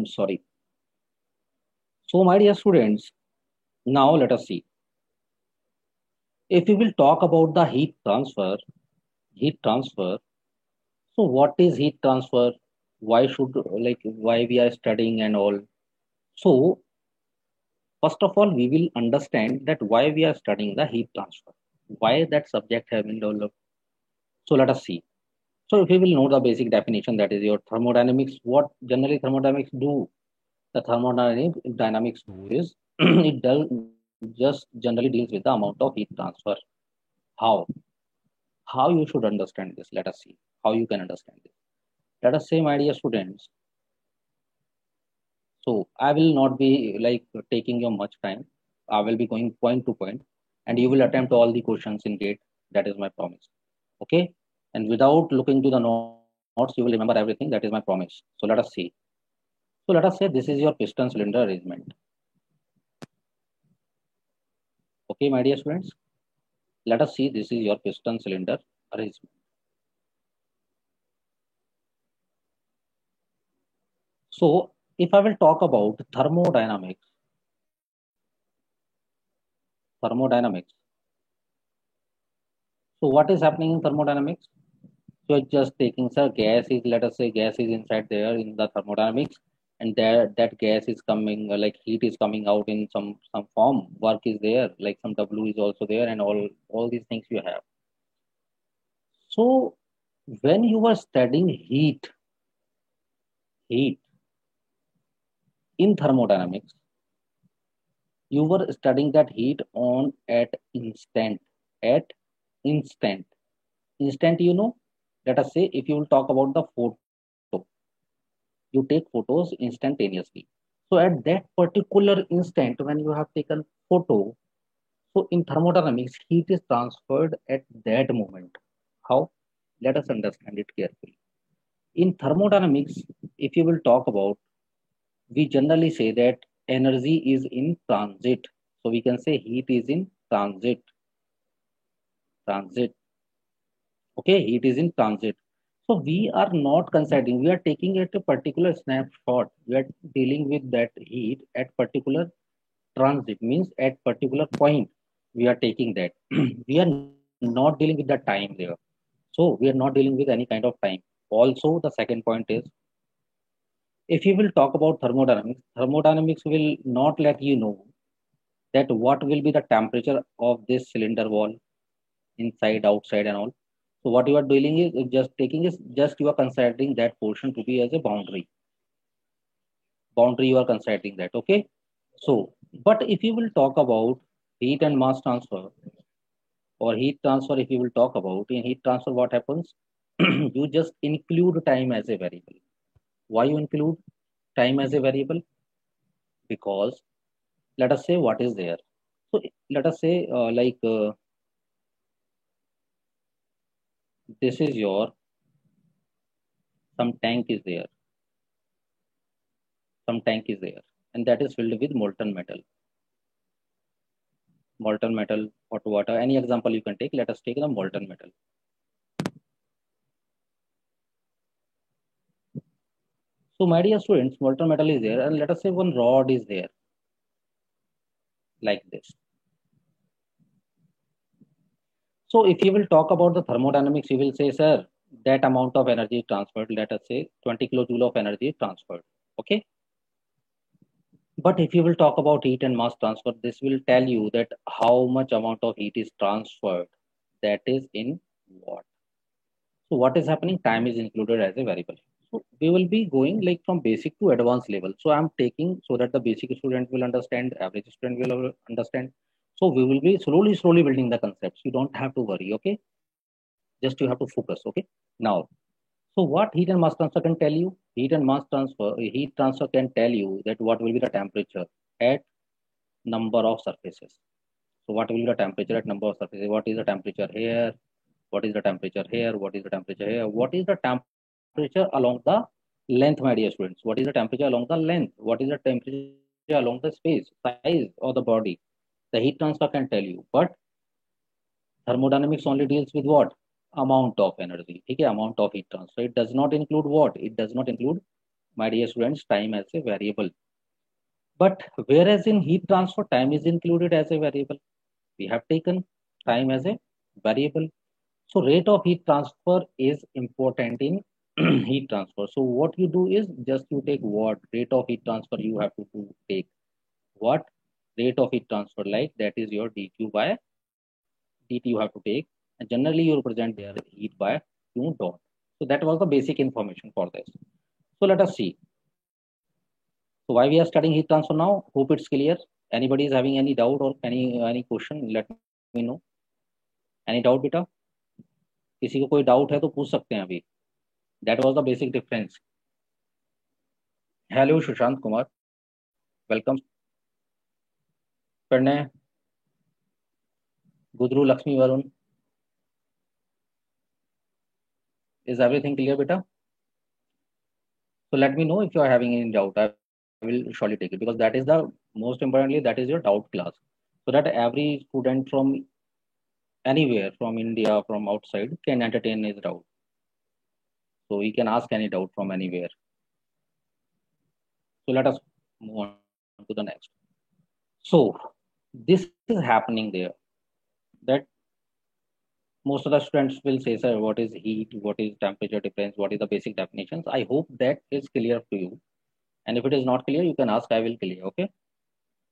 Sorry. So my dear students, now let us see, if we will talk about the heat transfer. So what is heat transfer? Why should, like, why we are studying and all? So first of all, we will understand that why we are studying the heat transfer, why that subject has been developed. So let us see. So if we will know the basic definition, that is your thermodynamics. What generally thermodynamics do? The thermodynamics do is it does just generally deals with the amount of heat transfer. How? How you should understand this? Let us see how you can understand this. Let us say, my dear students. So I will not be like taking your much time. I will be going point to point, and you will attempt all the questions in gate. That is my promise. Okay. And without looking to the notes, you will remember everything. That is my promise. So let us see. So let us say this is your piston cylinder arrangement. Okay, my dear students. Let us see, this is your piston cylinder arrangement. So if I will talk about thermodynamics. So what is happening in thermodynamics? So it's just taking, sir, gas is, let us say gas is inside there in the thermodynamics, and there that gas is coming, like heat is coming out in some form. Work is there, like some W is also there, and all these things you have. So when you are studying heat in thermodynamics, you were studying that heat on at instant instant, let us say if you will talk about the photo, you take photos instantaneously. So at that particular instant when you have taken photo, so in thermodynamics heat is transferred at that moment. How? Let us understand it carefully. In thermodynamics, if you will talk about, we generally say that energy is in transit. So we can say heat is in transit. Okay, heat is in transit. So we are not considering, we are taking at a particular snapshot. We are dealing with that heat at particular transit, means at particular point we are taking that. We are not dealing with the time there. So we are not dealing with any kind of time. Also the second point is, If you will talk about thermodynamics will not let you know that what will be the temperature of this cylinder wall, inside, outside, and all. So what you are doing is just you are considering that portion to be as a boundary. Boundary you are considering that, okay? So, but if you will talk about heat and mass transfer, or heat transfer, if you will talk about in heat transfer, what happens? You just include time as a variable. Why you include time as a variable? Because let us say what is there. So let us say this is your some tank is there, some tank is there, and that is filled with molten metal, hot water. Any example you can take. Let us take the molten metal. So my dear students, molten metal is there, and let us say one rod is there, like this. So if you will talk about the thermodynamics, you will say, sir, that amount of energy transferred, let us say 20 kilojoule of energy transferred. Okay. But if you will talk about heat and mass transfer, this will tell you that how much amount of heat is transferred. That is in watt. So what is happening? Time is included as a variable. So we will be going like from basic to advanced level. So I'm taking so that the basic student will understand, average student will understand. So we will be slowly building the concepts. You don't have to worry, okay? Just you have to focus, okay? Now, so what heat and mass transfer can tell you? Heat transfer can tell you that what will be the temperature at number of surfaces. So what will be the temperature at number of surfaces? What is the temperature here? What is the temperature here? What is the temperature here? What is the temperature along the length, my dear students? What is the temperature along the length? What is the temperature along the space, size of the body? The heat transfer can tell you. But thermodynamics only deals with what? Amount of energy. Okay, amount of heat transfer. It does not include what? It does not include, my dear students, time as a variable. But whereas in heat transfer, time is included as a variable. We have taken time as a variable. So rate of heat transfer is important in heat transfer. So what you do is just you take what rate of heat transfer you have to take. What rate of heat transfer, like that is your dq by dt you have to take, and generally you represent their heat by q dot. So that was the basic information for this. So let us see. So why we are studying heat transfer now? Hope it's clear. Anybody is having any doubt or any question? Let me know. Any doubt, बेटा? किसी को कोई doubt है तो पूछ सकते हैं अभी. That was the basic difference. Hello, Sushant Kumar. Welcome. Pranay, Gudru, Lakshmi, Varun. Is everything clear, beta? So let me know if you are having any doubt. I will surely take it because that is the most importantly that is your doubt class. So that every student from anywhere, from India, from outside, can entertain his doubt. So he can ask any doubt from anywhere. So let us move on to the next. So this is happening there. That most of the students will say, sir, what is heat, what is temperature difference, what is the basic definitions. I hope that is clear to you, and if it is not clear you can ask, I will clear. Okay,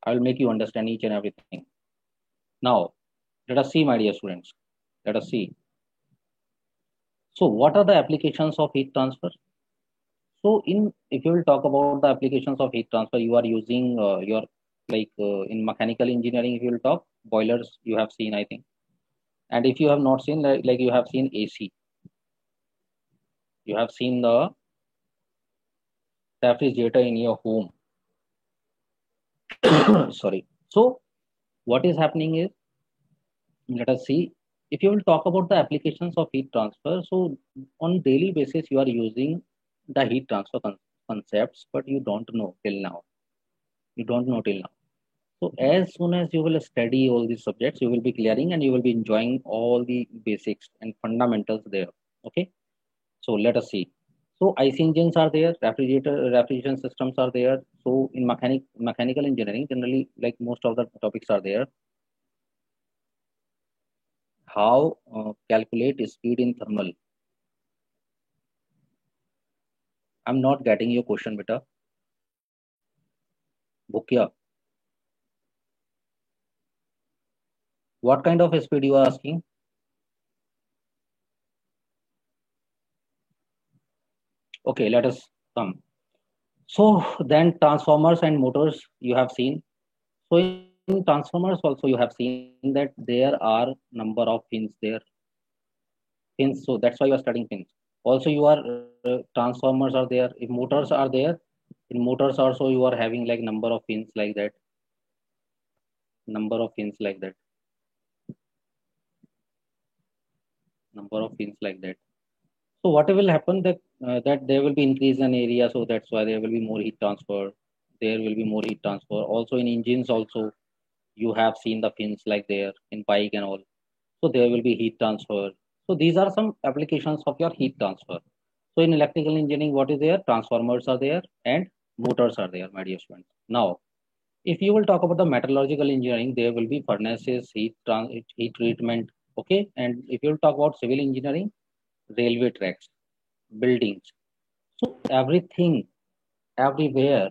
I will make you understand each and everything. Now let us see, my dear students, let us see. So what are the applications of heat transfer? So in, if you will talk about the applications of heat transfer, you are using your in mechanical engineering, if you will talk, boilers you have seen, I think. And if you have not seen, like you have seen AC, you have seen the refrigerator in your home. Sorry. So what is happening is, let us see. If you will talk about the applications of heat transfer, so on daily basis you are using the heat transfer concepts, but you don't know till now. You don't know till now. So as soon as you will study all these subjects, you will be clearing and you will be enjoying all the basics and fundamentals there. Okay. So let us see. So IC engines are there, refrigeration systems are there. So in mechanical engineering, generally, like most of the topics are there. How calculate speed in thermal? I'm not getting your question, beta. Bhukia, what kind of speed you are asking? Okay, let us come. So then transformers and motors you have seen. So in transformers also you have seen that there are number of pins there. Pins, so that's why you are studying pins. Also you are transformers are there. If motors are there, in motors also you are having like number of pins like that. Number of pins like that. Number of pins like that. So what will happen that there will be increase in area, so that's why there will be more heat transfer. There will be more heat transfer. Also in engines also you have seen the fins like there in bike and all. So there will be heat transfer. So these are some applications of your heat transfer. So in electrical engineering, what is there? Transformers are there and motors are there, my dear students. Now, if you will talk about the metallurgical engineering, there will be furnaces, heat treatment, okay. And if you will talk about civil engineering, railway tracks, buildings. So everything, everywhere,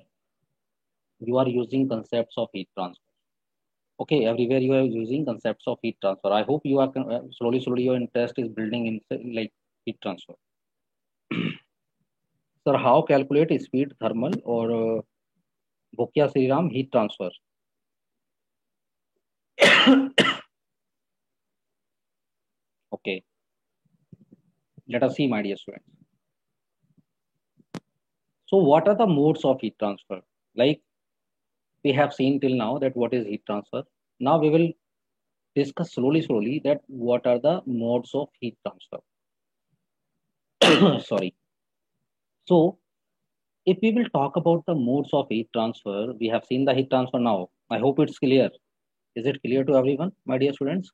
you are using concepts of heat transfer. Okay, everywhere you are using concepts of heat transfer. I hope you are slowly your interest is building in like heat transfer. Sir, how calculate speed, thermal, or Bhukia Sriram heat transfer? Okay, let us see, my dear students. So, what are the modes of heat transfer? Like we have seen till now that what is heat transfer. Now we will discuss slowly that what are the modes of heat transfer. Sorry. So, if we will talk about the modes of heat transfer, we have seen the heat transfer now. I hope it's clear. Is it clear to everyone, my dear students?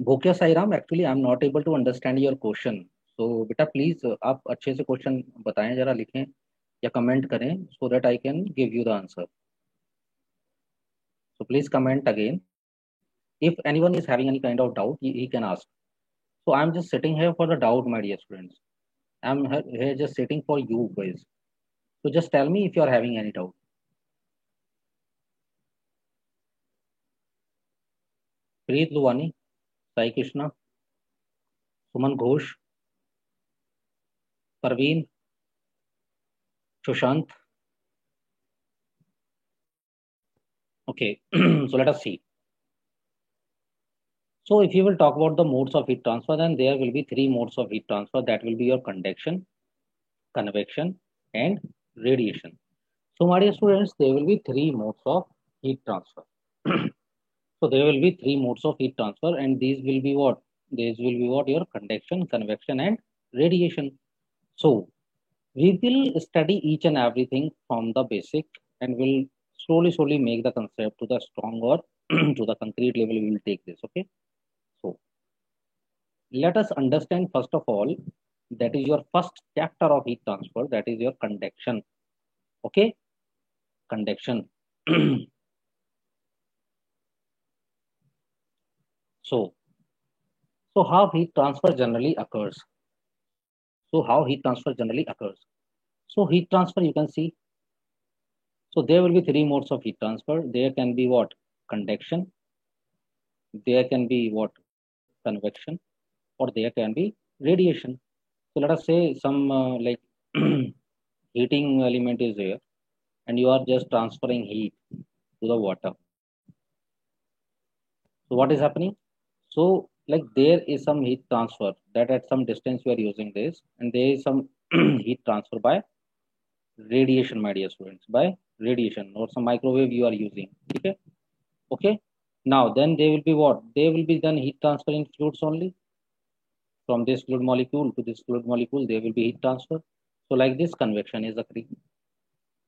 Bhokya Sairam actually I am not able to understand your question. So बेटा please आप अच्छे से question बताएं, जरा लिखें या comment करें so that I can give you the answer. So please comment again. If anyone is having any kind of doubt, he can ask. So I'm just sitting here for the doubt, my dear students. I'm here just sitting for you guys. So just tell me if you are having any doubt. Preet Luwani, Sai Krishna, Suman Ghosh, Parveen, Sushant. Okay, so let us see. So if you will talk about the modes of heat transfer, then there will be three modes of heat transfer. That will be your conduction, convection, and radiation. So my dear students, there will be three modes of heat transfer. So there will be three modes of heat transfer, and these will be what? These will be what? Your conduction, convection, and radiation. So we will study each and everything from the basic, and will slowly make the concept to the strong or to the concrete level. We will take this. Okay. So let us understand first of all, that is your first chapter of heat transfer, that is your conduction. Okay, conduction. so so how heat transfer generally occurs? So how heat transfer generally occurs? So heat transfer, you can see, so there will be three modes of heat transfer. There can be what? Conduction, there can be what? Convection, or there can be radiation. So let us say some like heating element is there, and you are just transferring heat to the water. So what is happening? So like there is some heat transfer, that at some distance you are using this, and there is some heat transfer by radiation, my dear students, by radiation or some microwave you are using. Okay. Okay. Now then there will be what? There will be then heat transfer in fluids only. From this fluid molecule to this fluid molecule, there will be heat transfer. So like this convection is occurring.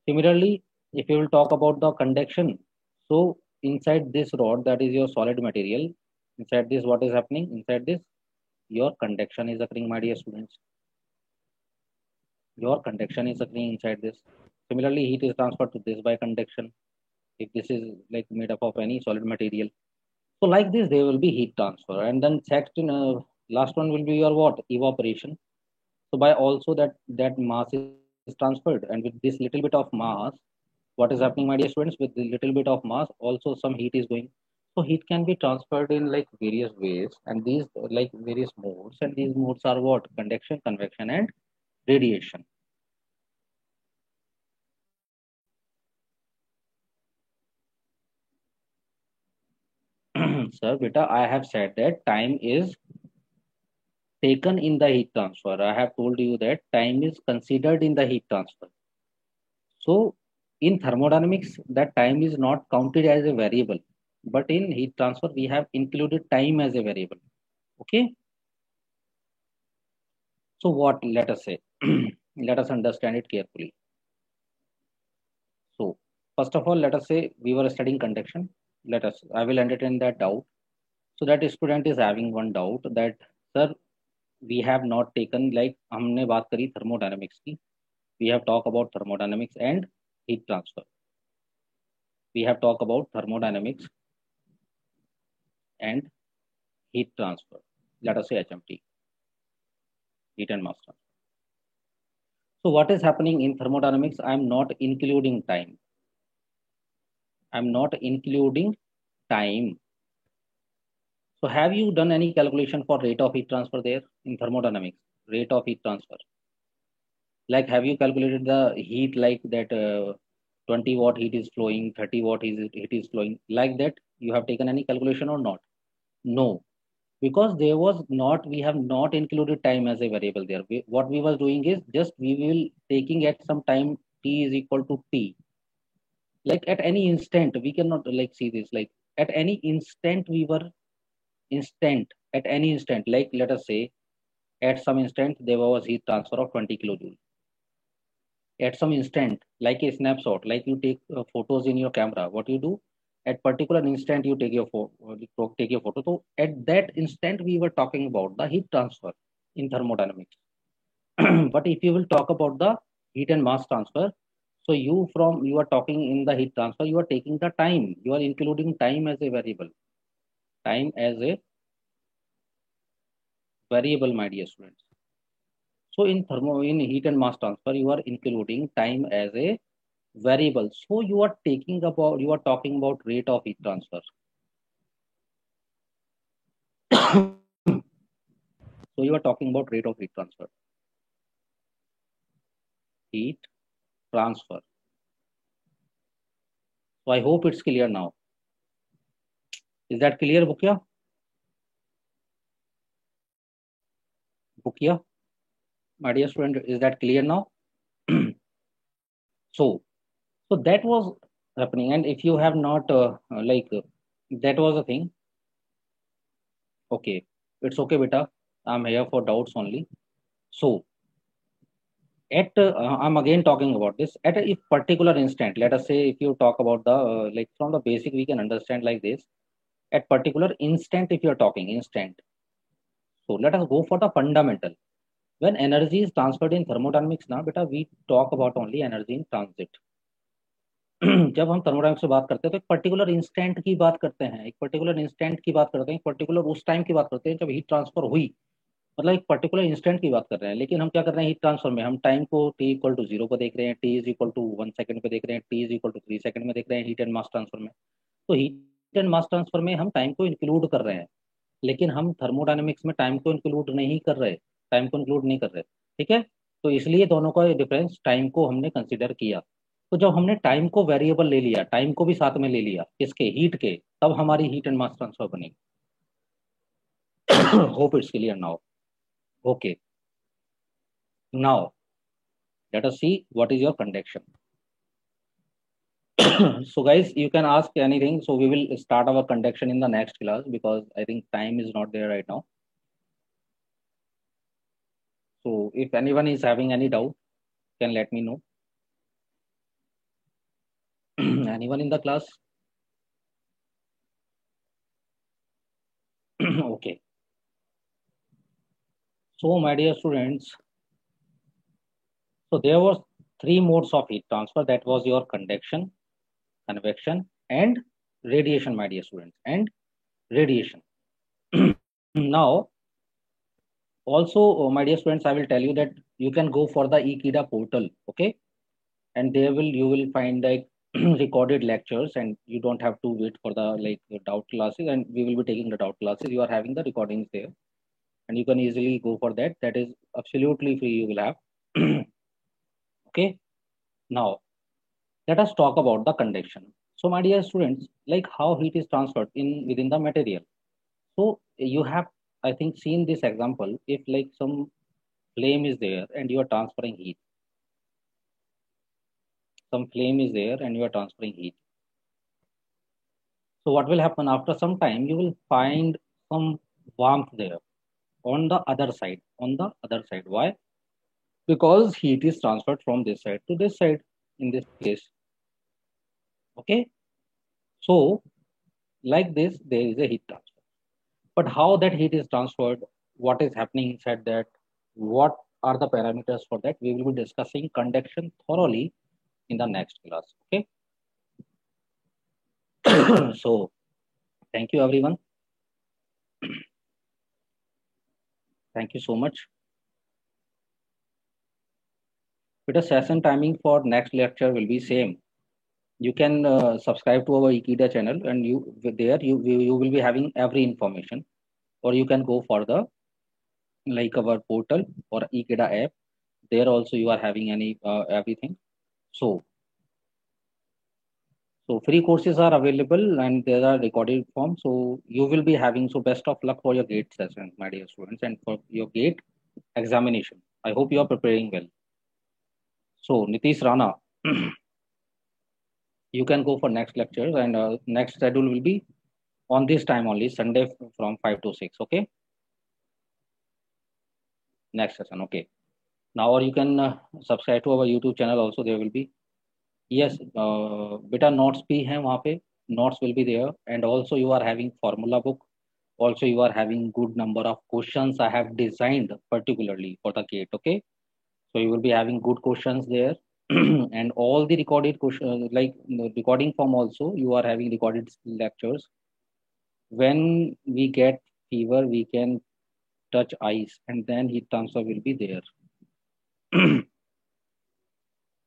Similarly, if you will talk about the conduction, so inside this rod, that is your solid material, inside this, what is happening? Inside this, your conduction is occurring, my dear students. Your conduction is occurring inside this. Similarly, heat is transferred to this by conduction, if this is like made up of any solid material. So like this, there will be heat transfer. And then second, last one will be your what? Evaporation. So by also that mass is transferred, and with this little bit of mass, what is happening, my dear students? With the little bit of mass, also some heat is going. So heat can be transferred in like various ways, and these like various modes, and these modes are what? Conduction, convection, and radiation. Sir, beta, I have said that time is taken in the heat transfer. I have told you that time is considered in the heat transfer. So in thermodynamics, that time is not counted as a variable, but in heat transfer, we have included time as a variable. Okay. So what? Let us say, let us understand it carefully. So first of all, let us say we were studying conduction. I will entertain that doubt. So that student is having one doubt that, sir, we have not taken like हमने बात करी thermodynamics की. We have talked about thermodynamics and heat transfer. We have talked about thermodynamics and heat transfer. Let us say HMT, heat and mass transfer. So what is happening in thermodynamics? I'm not including time. I'm not including time. So have you done any calculation for rate of heat transfer there in thermodynamics? Rate of heat transfer. Like have you calculated the heat like that 20 watt heat is flowing, 30 watt heat is flowing like that? You have taken any calculation or not? No, because there was not, we have not included time as a variable there. What we was doing is just we will taking at some time t is equal to t. Like at any instant, we cannot like see this, like at any instant we were instant at any instant, like let us say at some instant there was heat transfer of 20 kilojoule. At some instant, like a snapshot, like you take photos in your camera, what you do at particular instant you take your take your photo. So at that instant we were talking about the heat transfer in thermodynamics. But if you will talk about the heat and mass transfer, so you are talking in the heat transfer, you are taking the time, you are including time as a variable. Time as a variable, my dear students. So in heat and mass transfer, you are including time as a variable. So you are talking about rate of heat transfer. So you are talking about rate of heat transfer. Heat transfer. So I hope it's clear now. Is that clear, Bukia? Bukia, my dear student, is that clear now? So, so that was happening, and if you have not that was a thing. Okay, it's okay, beta. I'm here for doubts only. So I'm again talking about this at a if particular instant. Let us say if you talk about the like from the basic, we can understand like this. At particular instant, if you are talking instant. So let us go for the fundamental. When energy is transferred in thermodynamics, now beta we talk about only energy in transit. जब हम thermodynamics से बात करते हैं तो एक particular instant की बात करते हैं, एक पर्टिकुलर इंस्टेंट की बात करते हैं, एक पर्टिकुलर उस टाइम की बात करते हैं जब हीट ट्रांसफर हुई, मतलब एक पर्टिकुलर इंस्टेंट की बात कर रहे हैं. लेकिन हम क्या कर रहे हैं हीट ट्रांसफर में, हम टाइम को टी इक्वल टू 0 पर देख रहे हैं, t is equal to 1 second पे देख रहे हैं, t is equal to 3 second में देख रहे हैं हीट एंड मास ट्रांसफर में. तो हीट एंड मास ट्रांसफर में हम टाइम को इंक्लूड कर रहे हैं, लेकिन हम थर्मोडायनेमिक्स में टाइम को इंक्लूड नहीं कर रहे, टाइम को इंक्लूड नहीं कर रहे. ठीक है, तो इसलिए दोनों का डिफरेंस, टाइम को हमने कंसिडर किया. तो जब हमने टाइम को वेरिएबल ले लिया, टाइम को भी साथ में ले लिया किसके, हीट के, तब हमारी हीट एंड मास ट्रांसफर बनेगी. Hope it's clear now. Okay, now let us see what is your conduction. So guys, you can ask anything, so we will start our conduction in the next class because I think time is not there right now. So if anyone is having any doubt, can let me know. Anyone in the class? Okay. So my dear students, so there was three modes of heat transfer. That was your conduction, convection, and radiation, my dear students, and radiation. Now, Also, my dear students, I will tell you that you can go for the Ekeeda portal, okay? And there will you will find like recorded lectures, and you don't have to wait for the like doubt classes. And we will be taking the doubt classes. You are having the recordings there, and you can easily go for that. That is absolutely free. You will have. Okay. Now let us talk about the conduction. So, my dear students, like how heat is transferred in within the material. So you have, I think, seen this example. If like some flame is there and you are transferring heat, some flame is there and you are transferring heat. So what will happen after some time? You will find some warmth there on the other side. On the other side, why? Because heat is transferred from this side to this side in this case. Okay, so like this, there is a heat transfer. But how that heat is transferred, what is happening inside that, what are the parameters for that? We will be discussing conduction thoroughly in the next class. Okay. So thank you everyone. Thank you so much. But the session timing for next lecture will be same. You can subscribe to our Ekeeda channel, and you will be having every information. Or you can go for the like our portal or Ekeeda app. There also you are having any everything. So free courses are available and there are recorded forms. So you will be having, so best of luck for your GATE session, my dear students, and for your GATE examination. I hope you are preparing well. So Nitish Rana, you can go for next lectures, and next schedule will be on this time only, Sunday from 5 to 6. Okay. Next session. Okay. Now, or you can subscribe to our YouTube channel also. There will be, yes, beta notes bhi hai wahan pe. Notes will be there, and also you are having formula book. Also, you are having good number of questions I have designed particularly for the GATE. Okay, so you will be having good questions there, and all the recorded questions, like the recording form also, you are having recorded lectures. When we get fever, we can touch ice, and then heat transfer will be there.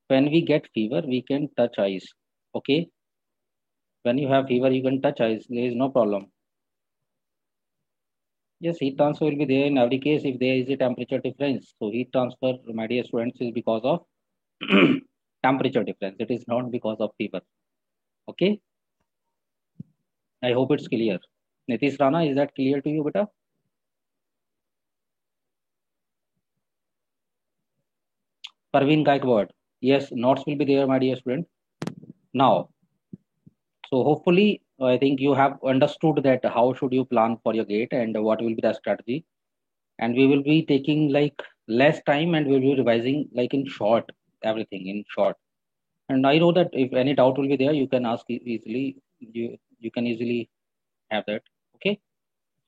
When we get fever, we can touch ice. Okay, when you have fever, you can touch ice. There is no problem. Yes, heat transfer will be there in every case if there is a temperature difference. So heat transfer, my dear students, is because of temperature difference. It is not because of fever. Okay. I hope it's clear. Nitish Rana, is that clear to you, beta? Parveen Gaikwad. Yes, notes will be there, my dear student. Now, so hopefully, I think you have understood that how should you plan for your GATE and what will be the strategy. And we will be taking like less time, and we will be revising like in short, everything in short. And I know that if any doubt will be there, you can ask easily. You can easily have that. Okay.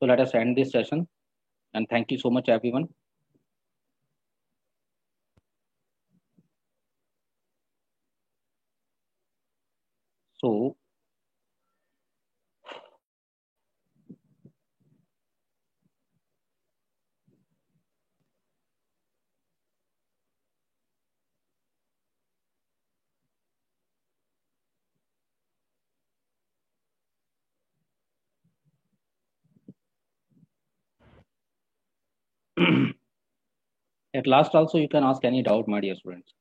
So let us end this session, and thank you so much, everyone. So at last, also you can ask any doubt, my dear students.